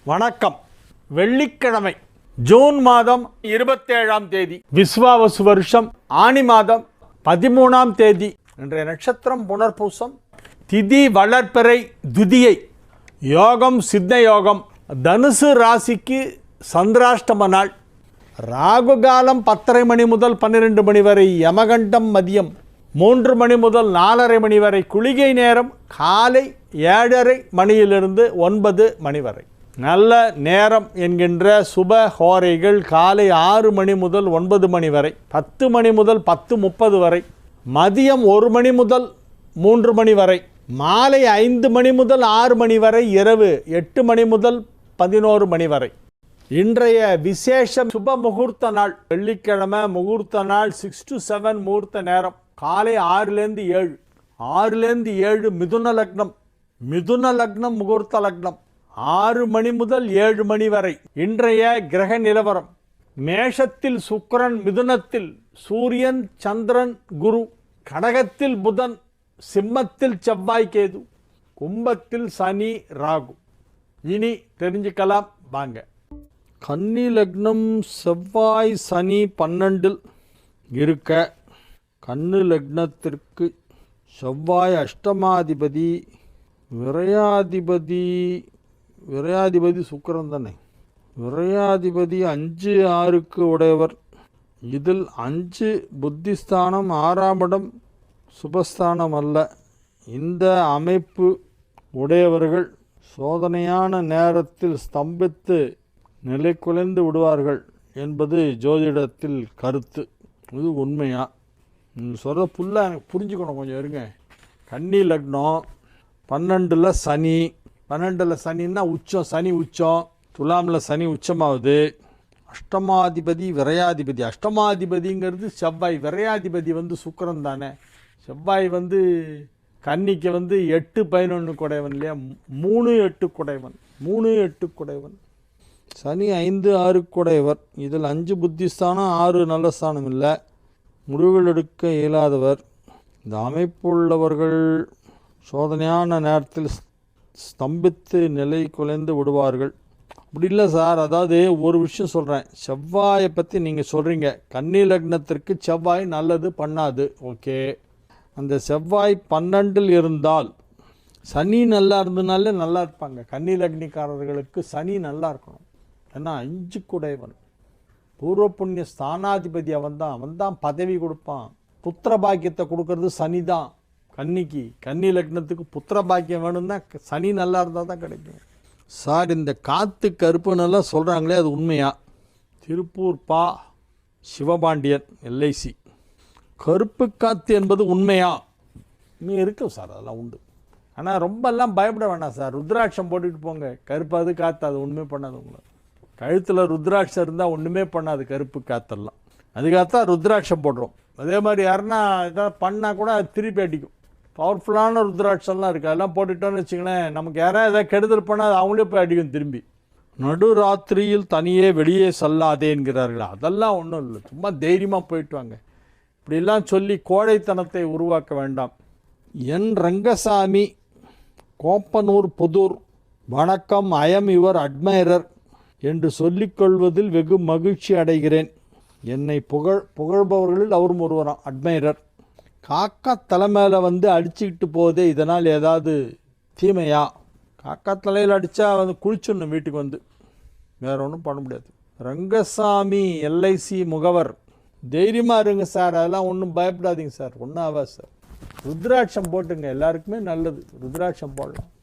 வணக்கம். வெள்ளிக்கிழமை ஜூன் மாதம் 27ஆம் தேதி, விஸ்வாவசு வருஷம் ஆனி மாதம் 13ஆம் தேதி. இன்றைய நட்சத்திரம் புனர்பூசம், திதி வளர்ப்பிறை துதியை, யோகம் சித்த யோகம். தனுசு ராசிக்கு சந்திராஷ்டம நாள். ராகு காலம் 10:30 மணி முதல் 12 மணி வரை, யமகண்டம் மதியம் 3 மணி முதல் 4:30 மணி வரை, குளிகை நேரம் காலை 7:30 மணியிலிருந்து 9 மணி வரை. நல்ல நேரம் என்கின்ற சுப ஹோரைகள் காலை 6 மணி முதல் 9 மணி வரை, 10 மணி முதல் 10:30 வரை, மதியம் 1 மணி முதல் 3 மணி வரை, மாலை 5 மணி முதல் 6 மணி வரை, இரவு 8 மணி முதல் 11 மணி வரை. இன்றைய விசேஷம் சுப முகூர்த்த நாள். வெள்ளிக்கிழமை முகூர்த்த நாள் 6 to 7 முகூர்த்த நேரம். காலை 6லேருந்து 7, 6லேருந்து 7 மிதுன லக்னம். மிதுன லக்னம் முகூர்த்த லக்னம் 6 மணி முதல் 7 மணி வரை. இன்றைய கிரக நிலவரம்: மேஷத்தில் சுக்கிரன், மிதுனத்தில் சூரியன், சந்திரன், குரு, கடகத்தில் புதன், சிம்மத்தில் செவ்வாய், கேது, கும்பத்தில் சனி, ராகு. இனி தெரிஞ்சுக்கலாம் வாங்க. கன்னி லக்னம் செவ்வாய் சனி 12 இருக்க, கன்னி லக்னத்திற்கு செவ்வாய் அஷ்டமாதிபதி, விரையாதிபதி சுக்கிரன் தானே. விரையாதிபதி 5, 6க்கு உடையவர். இதில் 5 புத்திஸ்தானம், 6ஆம் இடம் சுபஸ்தானம் அல்ல. இந்த அமைப்பு உடையவர்கள் சோதனையான நேரத்தில் ஸ்தம்பித்து நிலை குலைந்து விடுவார்கள் என்பது ஜோதிடத்தில் கருத்து. இது உண்மையா? சொல்கிற ஃபுல்லாக எனக்கு புரிஞ்சுக்கணும், கொஞ்சம் இருங்க. கன்னி லக்னம் 12ல் சனி. 12ல் சனின்னா உச்சம், சனி உச்சம். துலாமில் சனி உச்சமாகுது. அஷ்டமாதிபதி விரையாதிபதி. அஷ்டமாதிபதிங்கிறது செவ்வாய். விரையாதிபதி சுக்கிரன் தானே. செவ்வாய் கன்னிக்கு 8, 11 குடையவன் இல்லையா. 3, 8 குடையவன். 3, 8 குடையவன். சனி 5, 6 குடையவர். இதில் 5 புத்திஸ்தானம், 6 நல்ல ஸ்தானம் இல்லை. முடிவுகள் எடுக்க இயலாதவர். இந்த அமைப்புள்ளவர்கள் சோதனையான நேரத்தில் ஸ்தம்பித்து நிலை குலைந்து விடுவார்கள். அப்படி இல்லை சார், அதாவது ஒரு விஷயம் சொல்கிறேன். செவ்வாயை பற்றி நீங்கள் சொல்கிறீங்க, கன்னி லக்னத்திற்கு செவ்வாய் நல்லது பண்ணாது. ஓகே, அந்த செவ்வாய் 12ல் இருந்தால் சனி நல்லா இருந்தனாலே நல்லா இருப்பாங்க. கன்னி லக்னிக்காரர்களுக்கு சனி நல்லா இருக்கணும். ஏன்னா 5 குடையவன், பூர்வ புண்ணிய ஸ்தானாதிபதி. அவன் தான் பதவி கொடுப்பான். புத்திர பாக்கியத்தை கொடுக்கறது சனி தான். கன்னி லக்னத்துக்கு புத்திர பாக்கியம் வேணும்னா சனி நல்லா இருந்தால் தான் கிடைக்கும். சார், இந்த காற்று கருப்புன்னெல்லாம் சொல்கிறாங்களே, அது உண்மையா? திருப்பூர் பா சிவபாண்டியன், LIC. கருப்பு காற்று என்பது உண்மையா? இருக்கும் சார், அதெல்லாம் உண்டு. ஆனால் ரொம்பலாம் பயப்பட வேண்டாம் சார். ருத்ராட்சம் போட்டுட்டு போங்க. கருப்பாது காற்று அது ஒன்றுமே பண்ணாது. உங்களை கழுத்தில் ருத்ராட்சம் இருந்தால் ஒன்றுமே பண்ணாது கருப்பு காற்றெல்லாம். அதுக்காகத்தான் ருத்ராட்சம் போடுறோம். அதே மாதிரி யாருன்னா எதாவது பண்ணால் கூட அது திருப்பி அடிக்கும். பவர்ஃபுல்லான ருத்ராட்சம்லாம் இருக்குது. அதெல்லாம் போட்டுட்டோன்னு வச்சுங்களேன், நமக்கு யாராவது எதாவது கெடுதல் பண்ணால் அவங்களே போய் அடிக்கும் திரும்பி. நடுராத்திரியில் தனியே வெளியே செல்லாதேங்கிறார்கள். அதெல்லாம் ஒன்றும் இல்லை, சும்மா தைரியமாக போயிட்டு வாங்க. இப்படிலாம் சொல்லி கோழைத்தனத்தை உருவாக்க வேண்டாம். என் ரங்கசாமி, கோப்பனூர் புதூர். வணக்கம். ஐஎம் யுவர் அட்மைரர் என்று சொல்லிக்கொள்வதில் வெகு மகிழ்ச்சி அடைகிறேன். என்னை புகழ்பவர்களில் அவரும் ஒருவராம், அட்மைரர். காக்கா தலைமையில் அடிச்சுக்கிட்டு போதே, இதனால் ஏதாவது தீமையா? காக்கா தலையில் அடித்தா குளிச்சிடணும் வீட்டுக்கு வேறு ஒன்றும் பண்ண முடியாது. ரங்கசாமி, LIC முகவர். தைரியமாக இருங்க சார், அதெல்லாம் ஒன்றும் பயப்படாதீங்க சார், ஒன்றும் ஆகாது சார். ருத்ராட்சம் போட்டுங்க, எல்லாருக்குமே நல்லது. ருத்ராட்சம் போடலாம்.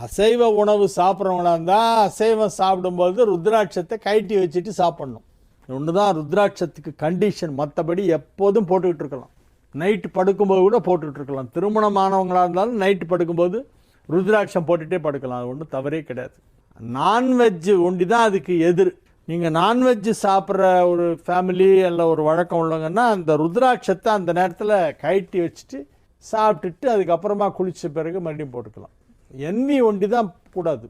அசைவ உணவு சாப்பிட்றவங்களா இருந்தால் அசைவம் சாப்பிடும்போது ருத்ராட்சத்தை கழட்டி வச்சுட்டு சாப்பிட்ணும். ஒன்று தான் ருத்ராட்சத்துக்கு கண்டிஷன். மற்றபடி எப்போதும் போட்டுக்கிட்டு இருக்கலாம். நைட்டு படுக்கும்போது கூட போட்டுட்ருக்கலாம். திருமணமானவங்களாக இருந்தாலும் நைட்டு படுக்கும்போது ருத்ராட்சம் போட்டுகிட்டே படுக்கலாம். அது ஒன்றும் தவறே கிடையாது. நான்வெஜ்ஜு ஒண்டி தான் அதுக்கு எதிர். நீங்கள் நான்வெஜ்ஜு சாப்பிட்ற ஒரு ஃபேமிலி இல்லை ஒரு வழக்கம் உள்ளவங்கன்னா அந்த ருத்ராட்சத்தை அந்த நேரத்தில் கழட்டி வச்சுட்டு சாப்பிட்டுட்டு அதுக்கப்புறமா குளித்த பிறகு மறுபடியும் போட்டுக்கலாம். என்வி ஒண்டி தான் கூடாது.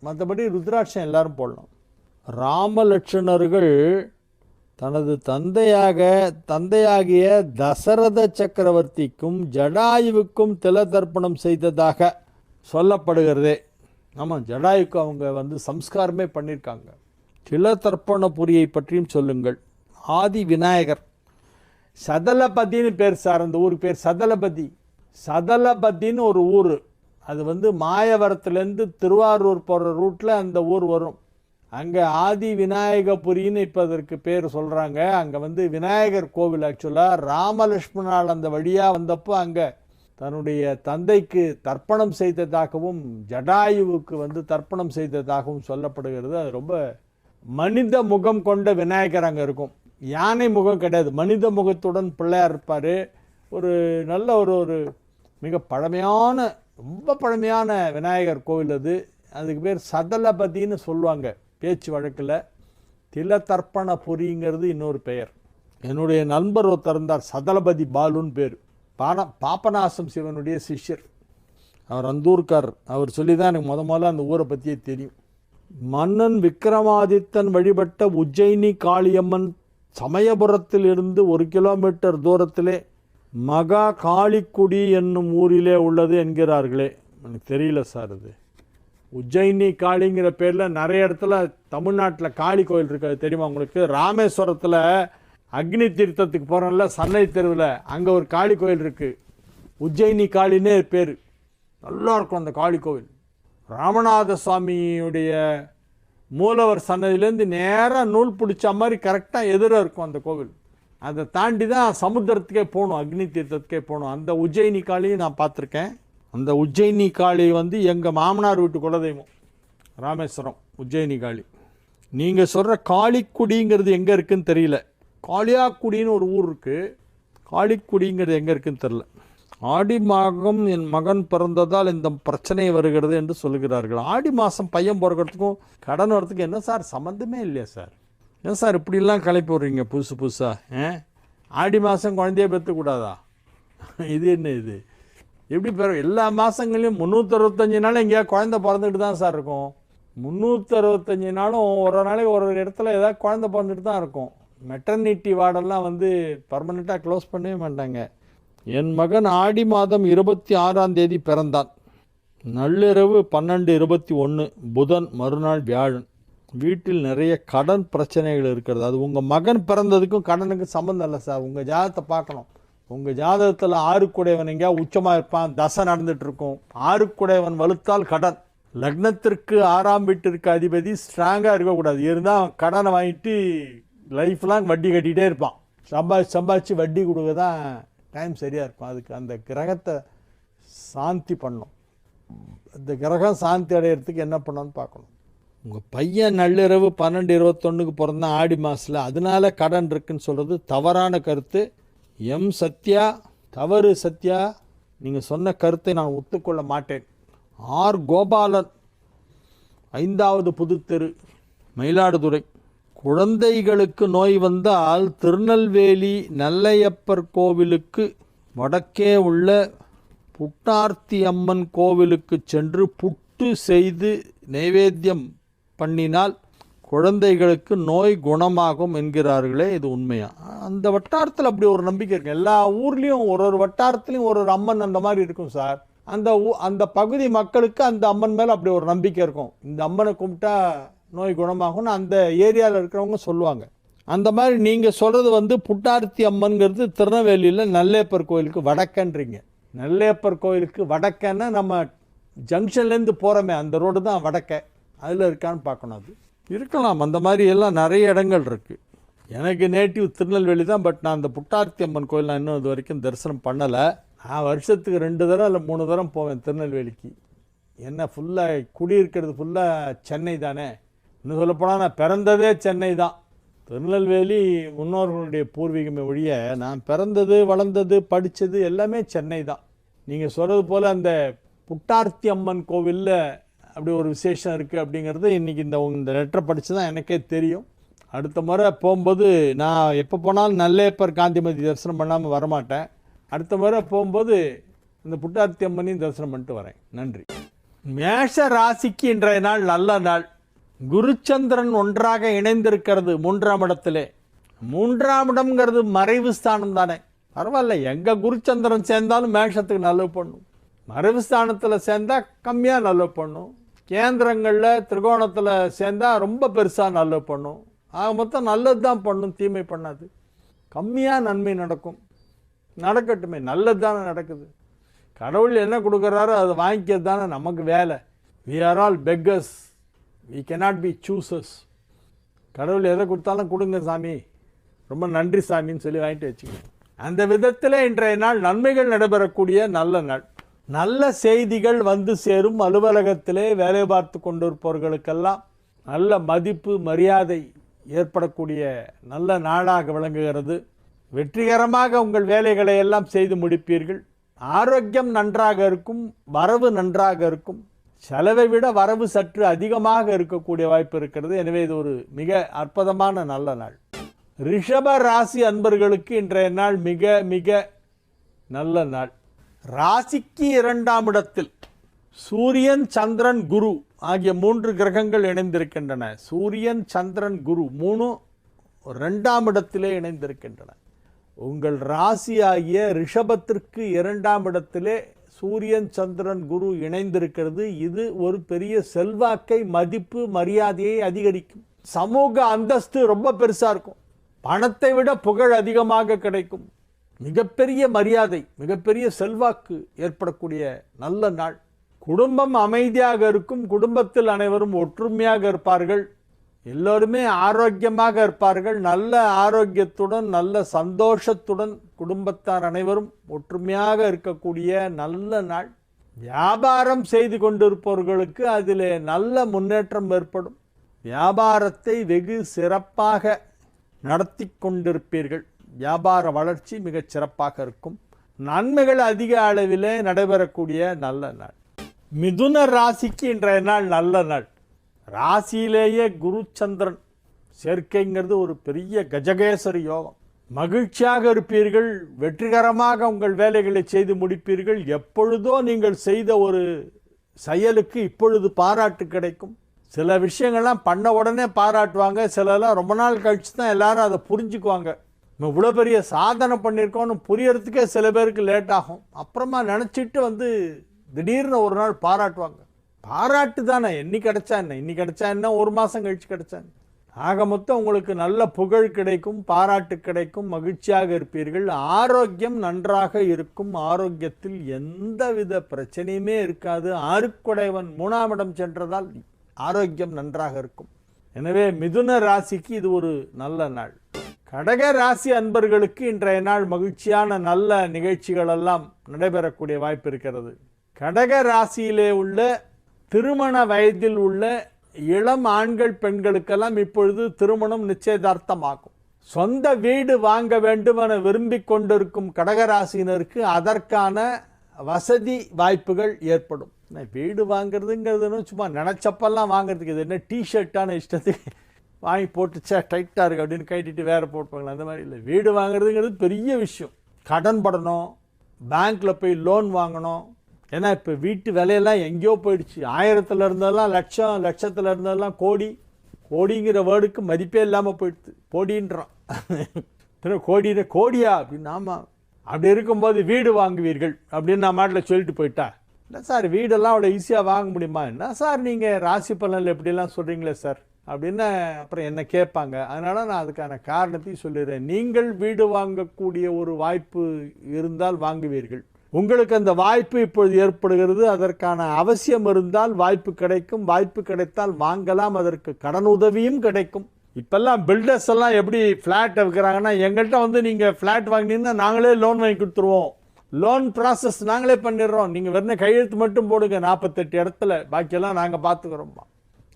மற்றபடி ருத்ராட்சம் எல்லாரும் போடலாம். ராமலட்சுமணர்கள் தனது தந்தையாகிய தசரத சக்கரவர்த்திக்கும் ஜடாயுவுக்கும் தில தர்ப்பணம் செய்ததாக சொல்லப்படுகிறதே. ஆமாம், ஜடாயுக்கு அவங்க சம்ஸ்காரமே பண்ணியிருக்காங்க. திலதர்ப்பணபுரியை பற்றியும் சொல்லுங்கள். ஆதி விநாயகர் சதலபதினு பேர் சார். அந்த ஊருக்கு பேர் சதலபதி. சதலபதின்னு ஒரு ஊர். அது மாயவரத்துலேருந்து திருவாரூர் போகிற ரூட்டில் அந்த ஊர் வரும். அங்கே ஆதி விநாயகபுரின்னு இப்போ அதற்கு பேர் சொல்கிறாங்க. அங்கே விநாயகர் கோவில். ஆக்சுவலாக ராமலட்சுமணால் அந்த வழியாக வந்தப்போ அங்கே தன்னுடைய தந்தைக்கு தர்ப்பணம் செய்ததாகவும் ஜடாயுவுக்கு தர்ப்பணம் செய்ததாகவும் சொல்லப்படுகிறது. அது ரொம்ப மனித முகம் கொண்ட விநாயகர் அங்கே இருக்கும். யானை முகம் கிடையாது, மனித முகத்துடன் பிள்ளையார் இருப்பார். ஒரு நல்ல ஒரு மிக பழமையான, ரொம்ப பழமையான விநாயகர் கோவில் அது. அதுக்கு பேர் சதலபதினு சொல்லுவாங்க பேச்சு வழக்கில். திலதர்ப்பணபுரிங்கிறது இன்னொரு பெயர். என்னுடைய நண்பர் ஒருத்தர் இருந்தார், சதலபதி பாலுன்னு பேர். பாபநாசம் சிவனுடைய சிஷ்யர். அவர் அந்த ஊருக்காரர். அவர் சொல்லி தான் எனக்கு முதல்ல அந்த ஊரை பற்றியே தெரியும். மன்னன் விக்ரமாதித்தன் வழிபட்ட உஜ்ஜயினி காளியம்மன் சமயபுரத்தில் இருந்து 1 கிலோமீட்டர் தூரத்திலே மகா காளிக்குடி என்னும் ஊரிலே உள்ளது என்கிறார்களே. எனக்கு தெரியல சார். அது உஜ்ஜயினி காளிங்கிற பேரில் நிறைய இடத்துல தமிழ்நாட்டில் காளி கோயில் இருக்குது, தெரியுமா உங்களுக்கு? ராமேஸ்வரத்தில் அக்னி தீர்த்தத்துக்கு போகிறோம்ல, சன்னை தெருவில், அங்கே ஒரு காளி கோயில் இருக்குது. உஜ்ஜயினி காளின்னே பேர். நல்லா இருக்கும் அந்த காளி கோவில். ராமநாத சுவாமியுடைய மூலவர் சன்னதியிலேருந்து நேராக நூல் பிடிச்ச மாதிரி கரெக்டாக எதிர இருக்கும் அந்த கோவில். அதை தாண்டி தான் சமுத்திரத்துக்கே போகணும், அக்னி தீர்த்தத்துக்கே போகணும். அந்த உஜ்ஜயினி காளியை நான் பார்த்துருக்கேன். அந்த உஜ்ஜயினி காளி எங்கள் மாமனார் வீட்டு குலதெய்வம் ராமேஸ்வரம் உஜ்ஜயினி காளி. நீங்கள் சொல்கிற காளிக்குடிங்கிறது எங்கே இருக்குதுன்னு தெரியல. காளியாக்குடின்னு ஒரு ஊர் இருக்குது. காளிக்குடிங்கிறது எங்கே இருக்குதுன்னு தெரில. ஆடி மாதம் என் மகன் பிறந்ததால் இந்த பிரச்சனை வருகிறது என்று சொல்லுகிறார்கள். ஆடி மாதம் பையன் பிறக்கிறதுக்கும் கடன் வரத்துக்கும் என்ன சார் சம்மந்தமே இல்லையா சார்? ஏன் சார் இப்படிலாம் கிளப்பி விட்றீங்க புதுசாக? ஆடி மாதம் குழந்தைய பெற்றுக்கூடாதா? இது என்ன இது? எப்படி எல்லா மாதங்களையும் 365 நாள் எங்கேயா குழந்தை பிறந்துட்டு தான் சார் இருக்கும். 365 நாளும் ஒரு நாளைக்கு ஒரு இடத்துல ஏதாவது குழந்தை பிறந்துட்டு தான் இருக்கும். மெட்டர்னிட்டி வார்டெல்லாம் பர்மனெண்ட்டாக க்ளோஸ் பண்ணவே மாட்டாங்க. என் மகன் ஆடி மாதம் 26ஆம் தேதி பிறந்தான். நள்ளிரவு 12:21 புதன், மறுநாள் வியாழன். வீட்டில் நிறைய கடன் பிரச்சனைகள் இருக்கிறது. அது உங்கள் மகன் பிறந்ததுக்கும் கடனுக்கு சம்மந்தம் இல்லை சார். உங்கள் ஜாதகத்தை பார்க்கணும். உங்கள் ஜாதகத்தில் ஆறுக்குடையவன் எங்கேயா உச்சமாக இருப்பான், தசை நடந்துட்டு இருக்கும். ஆறுக்குடையவன் வலுத்தால் கடன். லக்னத்திற்கு 6ஆம் வீட்டிற்கு அதிபதி ஸ்ட்ராங்காக இருக்கக்கூடாது. இருந்தால் கடனை வாங்கிட்டு லைஃப் லாங் வட்டி கட்டிகிட்டே இருப்பான். சம்பாதிச்சு வட்டி கொடுக்க தான் டைம் சரியாக இருக்கும். அதுக்கு அந்த கிரகத்தை சாந்தி பண்ணும். அந்த கிரகம் சாந்தி அடையிறதுக்கு என்ன பண்ணணும்னு பார்க்கணும். உங்கள் பையன் நள்ளிரவு 12:21 பிறந்தான் ஆடி மாதத்தில், அதனால கடன் இருக்குன்னு சொல்கிறது தவறான கருத்து. எம் சத்யா, தவறு சத்யா. நீங்கள் சொன்ன கருத்தை நான் ஒத்துக்கொள்ள மாட்டேன். ஆர் கோபாலன், 5வது புதுத்தெரு, மயிலாடுதுறை. குழந்தைகளுக்கு நோய் வந்தால் திருநெல்வேலி நல்லையப்பர் கோவிலுக்கு வடக்கே உள்ள புட்டார்த்தி அம்மன் கோவிலுக்கு சென்று புட்டு செய்து நைவேத்தியம் பண்ணினால் குழந்தைகளுக்கு நோய் குணமாகும் என்கிறார்களே, இது உண்மையா? அந்த வட்டாரத்தில் அப்படி ஒரு நம்பிக்கை இருக்கு. எல்லா ஊர்லேயும் ஒரு வட்டாரத்துலேயும் ஒரு அம்மன் அந்த மாதிரி இருக்கும் சார். அந்த பகுதி மக்களுக்கு அந்த அம்மன் மேலே அப்படி ஒரு நம்பிக்கை இருக்கும். இந்த அம்மனை கும்பிட்டா நோய் குணமாகும்னு அந்த ஏரியாவில் இருக்கிறவங்க சொல்லுவாங்க. அந்த மாதிரி நீங்கள் சொல்கிறது புட்டார்த்தி அம்மன்கிறது திருநெல்வேலியில் நல்லையப்பர் கோயிலுக்கு வடக்கன்றீங்க. நல்லையப்பர் கோயிலுக்கு வடக்கன்னா நம்ம ஜங்ஷன்லேருந்து போகிறோமே அந்த ரோடு தான் வடக்க. அதில் இருக்கான்னு பார்க்கணும். அது இருக்கலாம். அந்த மாதிரி எல்லாம் நிறைய இடங்கள் இருக்குது. எனக்கு நேட்டிவ் திருநெல்வேலி தான். பட் நான் அந்த புட்டார்த்தி அம்மன் கோயில் நான் இன்னும் இது வரைக்கும் தரிசனம் பண்ணலை. நான் வருஷத்துக்கு 2 தடவை இல்லை 3 தடவை போவேன் திருநெல்வேலிக்கு. என்ன ஃபுல்லாக குடியிருக்கிறது ஃபுல்லாக சென்னை தானே. இன்னும் சொல்லப்போனால் நான் பிறந்ததே சென்னை தான். திருநெல்வேலி முன்னோர்களுடைய பூர்வீகமே ஒழிய நான் பிறந்தது வளர்ந்தது படித்தது எல்லாமே சென்னை தான். நீங்கள் சொல்கிறது போல் அந்த புட்டார்த்தி அம்மன் கோவிலில் அப்படி ஒரு விசேஷம் இருக்குது அப்படிங்கிறது இன்றைக்கி இந்த லெட்டரை படித்து தான் எனக்கே தெரியும். அடுத்த முறை போகும்போது நான் எப்போ போனாலும் நல்லையப்பர் காந்திமதி தரிசனம் பண்ணாமல் வரமாட்டேன். அடுத்த முறை போகும்போது இந்த புட்டார்த்தி அம்மனையும் தரிசனம் பண்ணிட்டு வரேன். நன்றி. மேஷ ராசிக்கு இன்றைய நாள் நல்ல நாள். குருச்சந்திரன் ஒன்றாக இணைந்திருக்கிறது 3ஆம் இடத்திலே. 3ஆம் இடம்ங்கிறது மறைவு ஸ்தானம் தானே. பரவாயில்ல, எங்கே குருச்சந்திரன் சேர்ந்தாலும் மேஷத்துக்கு நல்லது பண்ணும். மறைவு ஸ்தானத்தில் சேர்ந்தால் கம்மியாக நல்லது பண்ணும். கேந்திரங்களில் திரிகோணத்தில் சேர்ந்தால் ரொம்ப பெருசாக நல்லது பண்ணும். ஆக மொத்தம் நல்லது தான் பண்ணும், தீமை பண்ணாது. கம்மியாக நன்மை நடக்கும். நடக்கட்டுமே, நல்லது தானே நடக்குது. கடவுள் என்ன கொடுக்குறாரோ அதை வாங்கிக்கிறது தானே நமக்கு வேலை. We are all beggars, we cannot be choosers. கடவுள் எதை கொடுத்தாலும் கொடுங்க சாமி, ரொம்ப நன்றி சாமின்னு சொல்லி வாங்கிட்டு வச்சுக்கணும். அந்த விதத்தில் இன்றைய நாள் நன்மைகள் நடைபெறக்கூடிய நல்ல நாள். நல்ல செய்திகள் வந்து சேரும். அலுவலகத்திலே வேலை பார்த்து கொண்டிருப்பவர்களுக்கெல்லாம் நல்ல மதிப்பு மரியாதை ஏற்படக்கூடிய நல்ல நாளாக விளங்குகிறது. வெற்றிகரமாக உங்கள் வேலைகளை எல்லாம் செய்து முடிப்பீர்கள். ஆரோக்கியம் நன்றாக இருக்கும், வரவு நன்றாக இருக்கும். செலவை விட வரவு சற்று அதிகமாக இருக்கக்கூடிய வாய்ப்பு இருக்கிறது. எனவே இது ஒரு மிக அற்புதமான நல்ல நாள். ரிஷப ராசி அன்பர்களுக்கு இன்றைய நாள் மிக மிக நல்ல நாள். ராசிக்கு 2ஆம் இடத்தில் சூரியன் சந்திரன் குரு ஆகிய 3 கிரகங்கள் இணைந்திருக்கின்றன. சூரியன் சந்திரன் குரு 3 2ஆம் இடத்திலே இணைந்திருக்கின்றன. உங்கள் ராசி ஆகிய ரிஷபத்திற்கு 2ஆம் இடத்திலே சூரியன் சந்திரன் குரு இணைந்திருக்கிறது. இது ஒரு பெரிய செல்வாக்கை, மதிப்பு, மரியாதையை அதிகரிக்கும். சமூக அந்தஸ்து ரொம்ப பெருசாக இருக்கும். பணத்தை விட புகழ் அதிகமாக கிடைக்கும். மிகப்பெரிய மரியாதை, மிகப்பெரிய செல்வாக்கு ஏற்படக்கூடிய நல்ல நாள். குடும்பம் அமைதியாக இருக்கும். குடும்பத்தில் அனைவரும் ஒற்றுமையாக இருப்பார்கள். எல்லோருமே ஆரோக்கியமாக இருப்பார்கள். நல்ல ஆரோக்கியத்துடன் நல்ல சந்தோஷத்துடன் குடும்பத்தார் அனைவரும் ஒற்றுமையாக இருக்கக்கூடிய நல்ல நாள். வியாபாரம் செய்து கொண்டிருப்பவர்களுக்கு அதிலே நல்ல முன்னேற்றம் ஏற்படும். வியாபாரத்தை வெகு சிறப்பாக நடத்தி கொண்டிருப்பீர்கள். வியாபார வளர்ச்சி மிகச் சிறப்பாக இருக்கும். நன்மைகள் அதிக அளவிலே நடைபெறக்கூடிய நல்ல நாள். மிதுன ராசிக்கு இன்றைய நாள் நல்ல நாள். ராசியிலேயே குரு சந்திரன் சேர்க்கைங்கிறது ஒரு பெரிய கஜகேசரி யோகம். மகிழ்ச்சியாக இருப்பீர்கள். வெற்றிகரமாக உங்கள் வேலைகளை செய்து முடிப்பீர்கள். எப்பொழுதோ நீங்கள் செய்த ஒரு செயலுக்கு இப்பொழுது பாராட்டு கிடைக்கும். சில விஷயங்கள்லாம் பண்ண உடனே பாராட்டுவாங்க. சிலலாம் ரொம்ப நாள் கழிச்சு தான் எல்லாரும் அதை புரிஞ்சுக்குவாங்க. நம்ம இவ்வளோ பெரிய சாதனை பண்ணியிருக்கோன்னு புரியறதுக்கே சில பேருக்கு லேட் ஆகும். அப்புறமா நினச்சிட்டு திடீர்னு ஒரு நாள் பாராட்டுவாங்க. பாராட்டு தானே, என்னைக்கு கிடைச்சா என்ன, இன்னைக்கு கிடைச்சா என்ன, ஒரு மாதம் கழிச்சு கிடைச்சா. ஆக மொத்தம் உங்களுக்கு நல்ல புகழ் கிடைக்கும், பாராட்டு கிடைக்கும், மகிழ்ச்சியாக இருப்பீர்கள். ஆரோக்கியம் நன்றாக இருக்கும். ஆரோக்கியத்தில் எந்தவித பிரச்சனையுமே இருக்காது. ஆறுக்குடையவன் 3ஆம் இடம் சென்றதால் ஆரோக்கியம் நன்றாக இருக்கும். எனவே மிதுன ராசிக்கு இது ஒரு நல்ல நாள். கடக ராசி அன்பர்களுக்கு இன்றைய நாள் மகிழ்ச்சியான நல்ல நிகழ்ச்சிகள் எல்லாம் நடைபெறக்கூடிய வாய்ப்பு இருக்கிறது. கடக ராசியிலே உள்ள திருமண வயதில் உள்ள இளம் ஆண்கள் பெண்களுக்கெல்லாம் இப்பொழுது திருமணம் நிச்சயதார்த்தமாகும். சொந்த வீடு வாங்க வேண்டும் என விரும்பிக் கொண்டிருக்கும் கடகராசினருக்கு அதற்கான வசதி வாய்ப்புகள் ஏற்படும். வீடு வாங்கிறதுங்கிறதுன்னு சும்மா நினச்சப்பெல்லாம் வாங்கிறதுக்கு இது என்ன டிஷர்ட்டான இஷ்டத்துக்கு வாங்கி போட்டுச்சா டைட்டாக இருக்குது அப்படின்னு கைட்டிட்டு வேறு போட்டுப்பாங்களா, அந்த மாதிரி இல்லை. வீடு வாங்குறதுங்கிறது பெரிய விஷயம். கடன் படணும், பேங்க்கில் போய் லோன் வாங்கணும். ஏன்னா இப்போ வீட்டு விலையெல்லாம் எங்கேயோ போயிடுச்சு. 1000ல் இருந்ததெல்லாம் லட்சம், லட்சத்தில் இருந்ததெல்லாம் கோடி. கோடிங்கிற வேர்டுக்கு மதிப்பே இல்லாமல் போயிடுது. கோடின்றான். கோடினா கோடியா அப்படின்னு. ஆமாம், அப்படி இருக்கும்போது வீடு வாங்குவீர்கள் அப்படின்னு நான் மாட்டில் சொல்லிட்டு போயிட்டா, இல்லை சார் வீடெல்லாம் அவ்வளோ ஈஸியாக வாங்க முடியுமா, என்ன சார் நீங்கள் ராசி பலனில் எப்படிலாம் சொல்கிறீங்களே சார் அப்படின்னு அப்புறம் என்ன கேட்பாங்க. அதனால் நான் அதுக்கான காரணத்தையும் சொல்லிடுறேன். நீங்கள் வீடு வாங்கக்கூடிய ஒரு வாய்ப்பு இருந்தால் வாங்குவீர்கள். உங்களுக்கு அந்த வாய்ப்பு இப்பொழுது ஏற்படுகிறது. அதற்கான அவசியம் இருந்தால் வாய்ப்பு கிடைக்கும். வாய்ப்பு கிடைத்தால் வாங்கலாம். அதற்கு கடன் உதவியும் கிடைக்கும். இப்போல்லாம் பில்டர்ஸ் எல்லாம் எப்படி ஃப்ளாட் விற்கிறாங்கன்னா, எங்கள்கிட்ட நீங்கள் ஃப்ளாட் வாங்கினீங்கன்னா நாங்களே லோன் வாங்கி கொடுத்துருவோம். லோன் ப்ராசஸ் நாங்களே பண்ணிடுறோம். நீங்கள் வெறும் கையெழுத்து மட்டும் போடுங்க 48 இடத்துல, பாக்கியெல்லாம் நாங்கள் பார்த்துக்கிறோம்மா.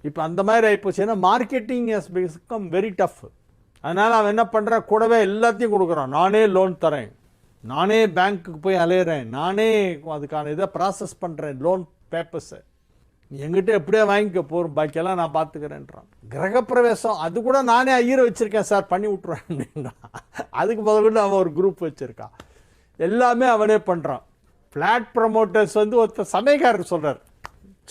இப்போ அந்த மாதிரி ஆகிப்போச்சு. ஏன்னா marketing has become very tough. அதனால் அவன் என்ன பண்ணுறான், கூடவே எல்லாத்தையும் கொடுக்குறான். நானே லோன் தரேன், நானே பேங்க்குக்கு போய் அலையிறேன், நானே அதுக்கான இதை ப்ராசஸ் பண்ணுறேன், லோன் பேப்பர்ஸை எங்கிட்ட எப்படியே வாங்கிக்க போகிறோம், பாக்கியெல்லாம் நான் பார்த்துக்கிறேன்றான். கிரகப்பிரவேசம் அது கூட நானே ஐயரை வச்சுருக்கேன் சார், பண்ணி விட்ருவேன் அப்படின்னா. அதுக்கு முதல்ல அவன் ஒரு குரூப் வச்சுருக்கான். எல்லாமே அவனே பண்ணுறான். ஃப்ளாட் ப்ரமோட்டர்ஸ் ஒருத்தர் சமயக்காரர் சொல்கிறார்,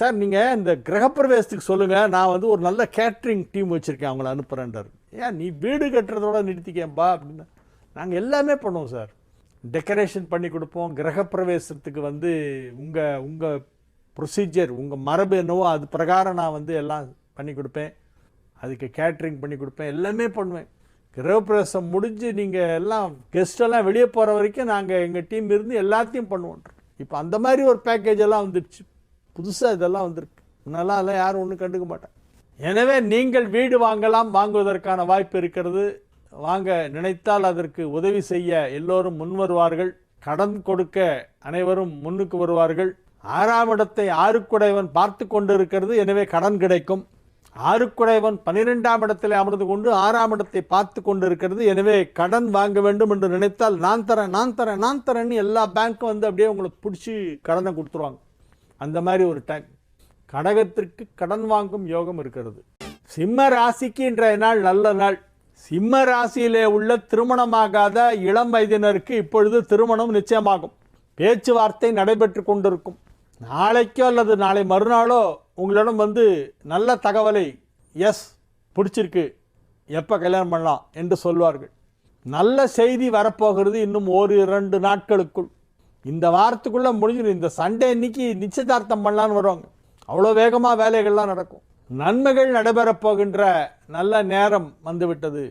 சார் நீங்கள் இந்த கிரகப்பிரவேசத்துக்கு சொல்லுங்கள், நான் ஒரு நல்ல கேட்ரிங் டீம் வச்சுருக்கேன், அவங்கள அனுப்புகிறேன்றார். ஏன் நீ வீடு கட்டுறதோட நிறுத்திக்கேன்பா அப்படின்னா, நாங்கள் எல்லாமே பண்ணுவோம் சார், டெக்கரேஷன் பண்ணி கொடுப்போம், கிரகப்பிரவேசத்துக்கு உங்கள் ப்ரொசீஜர், உங்கள் மரபு என்னவோ அது பிரகாரம் நான் வந்து எல்லாம் பண்ணி கொடுப்பேன். அதுக்கு கேட்ரிங் பண்ணி கொடுப்பேன், எல்லாமே பண்ணுவேன். கிரகப்பிரவேசம் முடிஞ்சு நீங்கள் எல்லாம் கெஸ்டெல்லாம் வெளியே போகிற வரைக்கும் நாங்கள் எங்கள் டீம் இருந்து எல்லாத்தையும் பண்ணுவோம். இப்போ அந்த மாதிரி ஒரு பேக்கேஜ் எல்லாம் வந்துடுச்சு, புதுசாக இதெல்லாம் வந்திருக்கு. முன்னெல்லாம் அதெல்லாம் யாரும் ஒன்றும் கண்டுக்க மாட்டாங்க. எனவே நீங்கள் வீடு வாங்கலாம், வாங்குவதற்கான வாய்ப்பு இருக்கிறது. வாங்க நினைத்தால் அதற்கு உதவி செய்ய எல்லோரும் முன் வருவார்கள். கடன் கொடுக்க அனைவரும் முன்னுக்கு வருவார்கள். 6ஆம் இடத்தை ஆறுக்குடையவன் பார்த்து கொண்டு இருக்கிறது, எனவே கடன் கிடைக்கும். ஆறுக்குடையவன் 12ஆம் இடத்தில் அமர்ந்து கொண்டு 6ஆம் இடத்தை பார்த்து கொண்டு இருக்கிறது, எனவே கடன் வாங்க வேண்டும் என்று நினைத்தால் நான் தரேன் நான் தரேன் நான் தரேன்னு எல்லா பேங்க்கும் வந்து அப்படியே உங்களுக்கு பிடிச்சி கடனை கொடுத்துருவாங்க. அந்த மாதிரி ஒரு டைம். கடகத்திற்கு கடன் வாங்கும் யோகம் இருக்கிறது. சிம்ம ராசிக்கு இன்றைய நாள் நல்ல நாள். சிம்ம ராசியிலே உள்ள திருமணமாகாத இளம் வயதினருக்கு இப்பொழுது திருமணம் நிச்சயமாகும். பேச்சுவார்த்தை நடைபெற்று கொண்டிருக்கும். நாளைக்கோ அல்லது நாளை மறுநாளோ உங்களிடம் வந்து நல்ல தகவலை, எஸ் பிடிச்சிருக்கு, எப்போ கல்யாணம் பண்ணலாம் என்று சொல்வார்கள். நல்ல செய்தி வரப்போகிறது இன்னும் 1-2 நாட்களுக்குள். இந்த வாரத்துக்குள்ளே முடிஞ்சிடும். இந்த சண்டே இன்னைக்கு நிச்சயதார்த்தம் பண்ணலான்னு வருவாங்க. அவ்வளோ வேகமாக வேலைகள்லாம் நடக்கும். நன்மைகள் நடைபெறப் போகின்ற நல்ல நேரம் வந்துவிட்டது.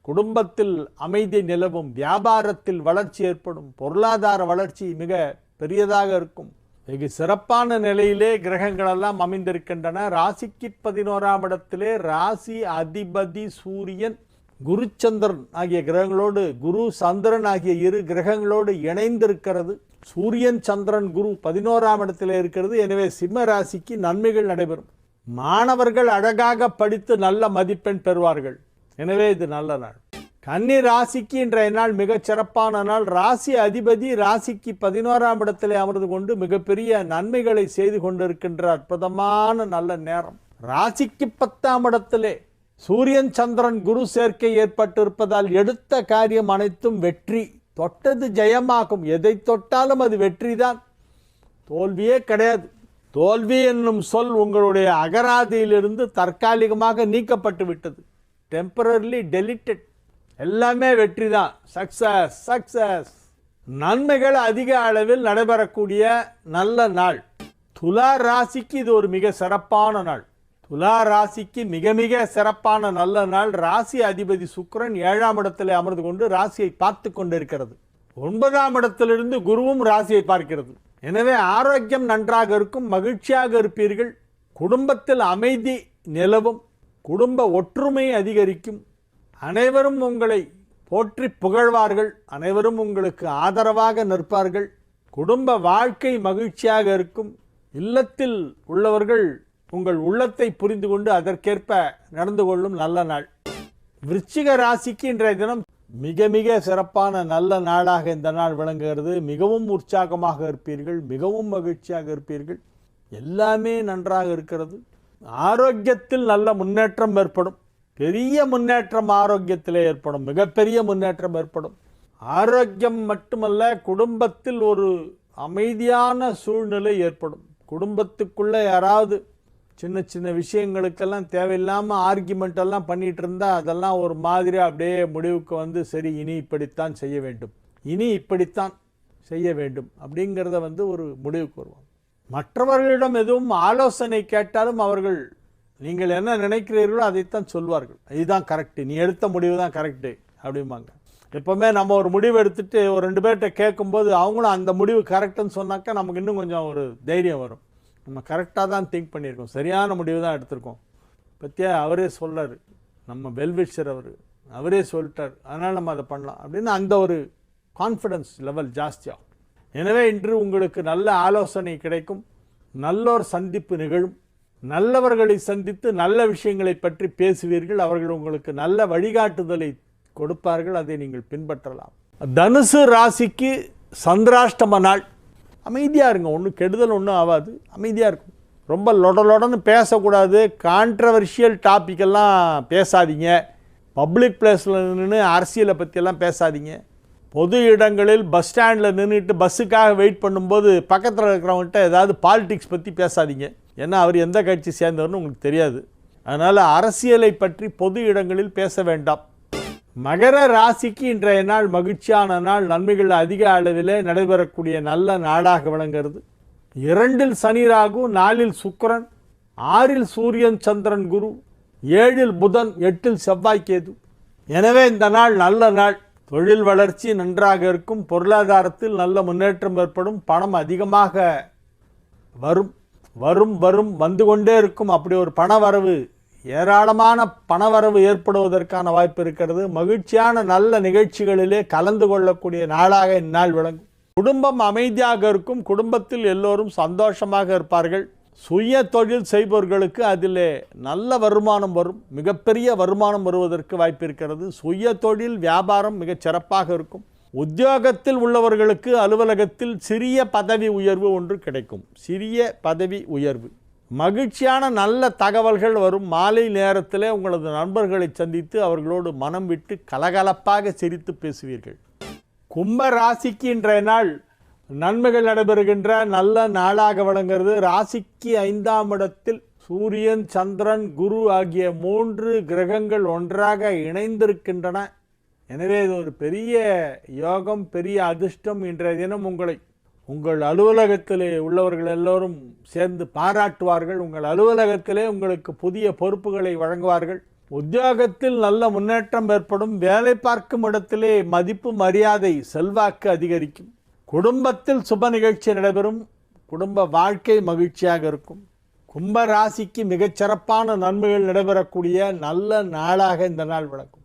குடும்பத்தில் அமைதி நிலவும், வியாபாரத்தில் வளர்ச்சி ஏற்படும், பொருளாதார வளர்ச்சி மிக பெரியதாக இருக்கும். வெகு சிறப்பான நிலையிலே கிரகங்களெல்லாம் அமைந்திருக்கின்றன. ராசிக்கு 11ஆம் இடத்திலே ராசி அதிபதி சூரியன், குரு சந்திரன் ஆகிய கிரகங்களோடு, குரு சந்திரன் ஆகிய 2 கிரகங்களோடு இணைந்திருக்கிறது. சூரியன் சந்திரன் குரு 11ஆம் இடத்திலே இருக்கிறது. எனவே சிம்ம ராசிக்கு நன்மைகள் நடைபெறும். மாணவர்கள் அழகாக படித்து நல்ல மதிப்பெண் பெறுவார்கள். எனவே இது நல்ல நாள். கன்னி ராசிக்கு இன்றைய நாள் மிகச் சிறப்பான நாள். ராசி அதிபதி ராசிக்கு 11ஆம் இடத்திலே அமர்ந்து கொண்டு மிகப்பெரிய நன்மைகளை செய்து கொண்டிருக்கின்ற அற்புதமான நல்ல நேரம். ராசிக்கு 10ஆம் இடத்திலே சூரியன் சந்திரன் குரு சேர்க்கை ஏற்பட்டிருப்பதால் எடுத்த காரியம் அனைத்தும் வெற்றி. தொட்டது ஜெயமாகும். எதை தொட்டாலும் அது வெற்றி தான், தோல்வியே கிடையாது. தோல்வி என்னும் சொல் உங்களுடைய அகராதியிலிருந்து தற்காலிகமாக நீக்கப்பட்டு விட்டது. Temporarily deleted. எல்லாமே வெற்றி தான். Success success. நன்மைகள் அதிக அளவில் நடைபெறக்கூடிய நல்ல நாள். துலா ராசிக்கு இது ஒரு மிக சிறப்பான நாள். துலா ராசிக்கு மிக மிக சிறப்பான நல்ல நாள். ராசி அதிபதி சுக்கிரன் 7ஆம் இடத்தில் அமர்ந்து கொண்டு ராசியை பார்த்து கொண்டிருக்கிறது. 9ஆம் இடத்திலிருந்து குருவும் ராசியை பார்க்கிறது. எனவே ஆரோக்கியம் நன்றாக இருக்கும், மகிழ்ச்சியாக இருப்பீர்கள். குடும்பத்தில் அமைதி நிலவும், குடும்ப ஒற்றுமை அதிகரிக்கும். அனைவரும் உங்களை போற்றி புகழ்வார்கள், அனைவரும் உங்களுக்கு ஆதரவாக நிற்பார்கள். குடும்ப வாழ்க்கை மகிழ்ச்சியாக இருக்கும். இல்லத்தில் உள்ளவர்கள் உங்கள் உள்ளத்தை புரிந்து கொண்டு அதற்கேற்ப நடந்து கொள்ளும் நல்ல நாள். விருச்சிக ராசிக்கு இன்றைய தினம் மிக மிக சிறப்பான நல்ல நாளாக இந்த நாள் விளங்குகிறது. மிகவும் உற்சாகமாக இருப்பீர்கள், மிகவும் மகிழ்ச்சியாக இருப்பீர்கள். எல்லாமே நன்றாக இருக்கிறது. ஆரோக்கியத்தில் நல்ல முன்னேற்றம் ஏற்படும். பெரிய முன்னேற்றம் ஆரோக்கியத்திலே ஏற்படும், மிகப்பெரிய முன்னேற்றம் ஏற்படும். ஆரோக்கியம் மட்டுமல்ல, குடும்பத்தில் ஒரு அமைதியான சூழ்நிலை ஏற்படும். குடும்பத்துக்குள்ள யாராவது சின்ன சின்ன விஷயங்களுக்கெல்லாம் தேவையில்லாமல் ஆர்கியூமெண்ட் எல்லாம் பண்ணிட்டு இருந்தால் அதெல்லாம் ஒரு மாதிரி அப்படியே முடிவுக்கு வந்து, சரி இனி இப்படித்தான் செய்ய வேண்டும், இனி இப்படித்தான் செய்ய வேண்டும் அப்படிங்கிறத வந்து ஒரு முடிவுக்கு வருவாங்க. மற்றவர்களிடம் எதுவும் ஆலோசனை கேட்டாலும் அவர்கள் நீங்கள் என்ன நினைக்கிறீர்களோ அதைத்தான் சொல்வார்கள். இதுதான் கரெக்டு, நீ எடுத்த முடிவு தான் கரெக்டு அப்படிம்பாங்க. எப்போவுமே நம்ம ஒரு முடிவு எடுத்துட்டு ஒரு 2 பேர்கிட்ட கேட்கும்போது அவங்களும் அந்த முடிவு கரெக்டுன்னு சொன்னாக்கா நமக்கு இன்னும் கொஞ்சம் ஒரு தைரியம் வரும். நம்ம கரெக்டாக தான் திங்க் பண்ணியிருக்கோம், சரியான முடிவு தான் எடுத்திருக்கோம். பற்றியா அவரே சொல்கிறார், நம்ம வெல்விஷர் அவரே சொல்லிட்டார், அதனால் நம்ம அதை பண்ணலாம் அப்படின்னு அந்த ஒரு கான்ஃபிடன்ஸ் லெவல் ஜாஸ்தியாகும். எனவே இன்று உங்களுக்கு நல்ல ஆலோசனை கிடைக்கும், நல்லோர் சந்திப்பு நிகழும். நல்லவர்களை சந்தித்து நல்ல விஷயங்களை பற்றி பேசுவீர்கள். அவர்கள் உங்களுக்கு நல்ல வழிகாட்டுதலை கொடுப்பார்கள், அதை நீங்கள் பின்பற்றலாம். தனுசு ராசிக்கு சந்திராஷ்டம நாள். அமைதியாக இருங்க, ஒன்றும் கெடுதல் ஒன்றும் ஆகாது, அமைதியாக இருக்கும். ரொம்ப லொடலொடன்னு பேசக்கூடாது. கான்ட்ரவர்ஷியல் டாப்பிக்கெல்லாம் பேசாதீங்க. பப்ளிக் பிளேஸில் நின்று அரசியலை பற்றியெல்லாம் பேசாதீங்க. பொது இடங்களில் பஸ் ஸ்டாண்டில் நின்றுட்டு பஸ்ஸுக்காக வெயிட் பண்ணும்போது பக்கத்தில் இருக்கிறவங்கள்ட்ட ஏதாவது பாலிடிக்ஸ் பற்றி பேசாதீங்க. ஏன்னா அவர் எந்த கட்சி சேர்ந்தவர்னு உங்களுக்கு தெரியாது. அதனால் அரசியலை பற்றி பொது இடங்களில் பேச வேண்டாம். மகர ராசிக்கு இன்றைய நாள் மகிழ்ச்சியான நாள். நன்மைகள் அதிக அளவிலே நடைபெறக்கூடிய நல்ல நாடாக விளங்குகிறது. 2இல் சனி ராகு, 4இல் சுக்கிரன், 6இல் சூரியன் சந்திரன் குரு, 7இல் புதன், 8இல் செவ்வாய் கேது. எனவே இந்த நாள் நல்ல நாள். தொழில் வளர்ச்சி நன்றாக இருக்கும். பொருளாதாரத்தில் நல்ல முன்னேற்றம் ஏற்படும். பணம் அதிகமாக வரும் வரும் வரும் வந்து கொண்டே இருக்கும். அப்படி ஒரு பணவரவு, ஏராளமான பணவரவு ஏற்படுவதற்கான வாய்ப்பு இருக்கிறது. மகிழ்ச்சியான நல்ல நிகழ்ச்சிகளிலே கலந்து கொள்ளக்கூடிய நாளாக இந்நாள் விளங்கும். குடும்பம் அமைதியாக இருக்கும். குடும்பத்தில் எல்லோரும் சந்தோஷமாக இருப்பார்கள். சுய தொழில் செய்பவர்களுக்கு அதிலே நல்ல வருமானம் வரும். மிகப்பெரிய வருமானம் வருவதற்கு வாய்ப்பு இருக்கிறது. சுய தொழில் வியாபாரம் மிகச் சிறப்பாக இருக்கும். உத்தியோகத்தில் உள்ளவர்களுக்கு அலுவலகத்தில் சிறிய பதவி உயர்வு ஒன்று கிடைக்கும். சிறிய பதவி உயர்வு. மகிழ்ச்சியான நல்ல தகவல்கள் வரும். மாலை நேரத்தில் உங்களது நண்பர்களை சந்தித்து அவர்களோடு மனம் விட்டு கலகலப்பாக சிரித்து பேசுவீர்கள். கும்ப ராசிக்கு இன்றைய நாள் நன்மைகள் நடைபெறுகின்ற நல்ல நாளாக விளங்குகிறது. ராசிக்கு 5ஆம் இடத்தில் சூரியன், சந்திரன், குரு ஆகிய 3 கிரகங்கள் ஒன்றாக இணைந்திருக்கின்றன. எனவே இது ஒரு பெரிய யோகம், பெரிய அதிர்ஷ்டம். இன்றைய தினம் உங்கள் அலுவலகத்திலே உள்ளவர்கள் எல்லோரும் சேர்ந்து பாராட்டுவார்கள். உங்கள் அலுவலகத்திலே உங்களுக்கு புதிய பொறுப்புகளை வழங்குவார்கள். உத்தியோகத்தில் நல்ல முன்னேற்றம் ஏற்படும். வேலை பார்க்கும் இடத்திலே மதிப்பு, மரியாதை, செல்வாக்கு அதிகரிக்கும். குடும்பத்தில் சுப நிகழ்ச்சி நடைபெறும். குடும்ப வாழ்க்கை மகிழ்ச்சியாக இருக்கும். கும்ப ராசிக்கு மிகச்சிறப்பான நன்மைகள் நடைபெறக்கூடிய நல்ல நாளாக இந்த நாள் விளக்கும்.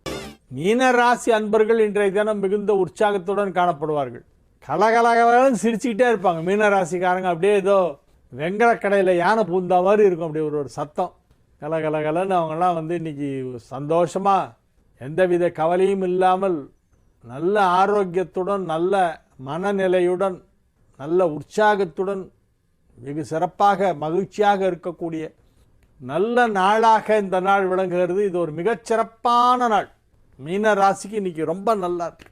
மீன ராசி அன்பர்கள் இன்றைய தினம் மிகுந்த உற்சாகத்துடன் காணப்படுவார்கள். கலகலகலன்னு சிரிச்சுக்கிட்டே இருப்பாங்க. மீன ராசிக்காரங்க அப்படியே ஏதோ வெங்கல கடையில் யானை பூந்தா மாதிரி இருக்கும். அப்படி ஒரு சத்தம் கலகலகலன்னு அவங்கெல்லாம் இன்னைக்கு சந்தோஷமாக எந்தவித கவலையும் இல்லாமல் நல்ல ஆரோக்கியத்துடன், நல்ல மனநிலையுடன், நல்ல உற்சாகத்துடன், வெகு சிறப்பாக மகிழ்ச்சியாக இருக்கக்கூடிய நல்ல நாளாக இந்த நாள் விளங்குகிறது. இது ஒரு மிகச்சிறப்பான நாள். மீன ராசிக்கு இன்னைக்கு ரொம்ப நல்லா இருக்கு.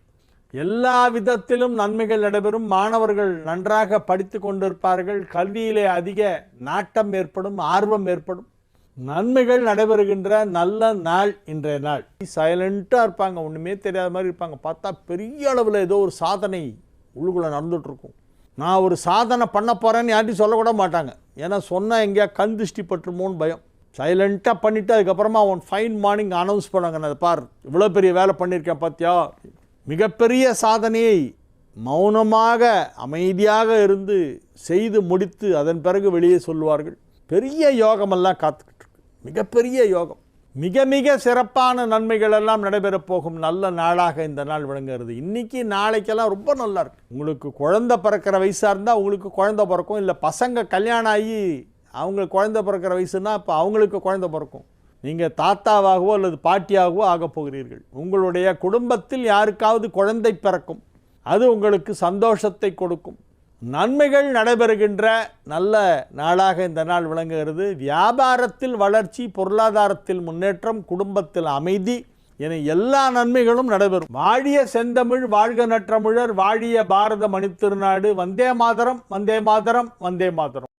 எல்லா விதத்திலும் நன்மைகள் நடைபெறும். மாணவர்கள் நன்றாக படித்து கொண்டிருப்பார்கள். கல்வியிலே அதிக நாட்டம் ஏற்படும், ஆர்வம் ஏற்படும். நன்மைகள் நடைபெறுகின்ற நல்ல நாள் இன்றைய நாள். சைலண்ட்டாக இருப்பாங்க, ஒன்றுமே தெரியாத மாதிரி இருப்பாங்க. பார்த்தா பெரிய அளவில் ஏதோ ஒரு சாதனை உள்ளுக்குள்ளே நடந்துகிட்ருக்கும். நான் ஒரு சாதனை பண்ண போகிறேன்னு யார்ட்டையும் சொல்லக்கூட மாட்டாங்க. ஏன்னா சொன்னால் எங்கேயா கண் திருஷ்டி பட்டுருமோன்னு பயம். சைலண்ட்டாக பண்ணிவிட்டு அதுக்கப்புறமா ஃபைன் மார்னிங் அனௌன்ஸ் பண்ணாங்க, நான் பார் இவ்வளோ பெரிய வேலை பண்ணியிருக்கேன் பார்த்தியா. மிகப்பெரிய சாதனையை மௌனமாக அமைதியாக இருந்து செய்து முடித்து அதன் பிறகு வெளியே சொல்லுவார்கள். பெரிய யோகமெல்லாம் காத்துக்கிட்டு இருக்கு. மிகப்பெரிய யோகம். மிக மிக சிறப்பான நன்மைகள் எல்லாம் நடைபெறப் போகும் நல்ல நாளாக இந்த நாள் விளங்குகிறது. இன்றைக்கி நாளைக்கெல்லாம் ரொம்ப நல்லா இருக்கு. உங்களுக்கு குழந்தை பிறக்கிற வயசாக இருந்தால் உங்களுக்கு குழந்தை பிறக்கும். இல்லை பசங்க கல்யாணம் ஆகி அவங்களுக்கு குழந்தை பிறக்கிற வயசுன்னா இப்போ அவங்களுக்கு குழந்தை பிறக்கும். நீங்கள் தாத்தாவாகவோ அல்லது பாட்டியாகவோ ஆகப் போகிறீர்கள். உங்களுடைய குடும்பத்தில் யாருக்காவது குழந்தை பிறக்கும். அது உங்களுக்கு சந்தோஷத்தை கொடுக்கும். நன்மைகள் நடைபெறுகின்ற நல்ல நாளாக இந்த நாள் விளங்குகிறது. வியாபாரத்தில் வளர்ச்சி, பொருளாதாரத்தில் முன்னேற்றம், குடும்பத்தில் அமைதி என எல்லா நன்மைகளும் நடைபெறும். வாழிய செந்தமிழ், வாழ்க நற்றமிழர், வாழிய பாரத மணித்திருநாடு. வந்தே மாதரம், வந்தே மாதரம், வந்தே மாதரம்.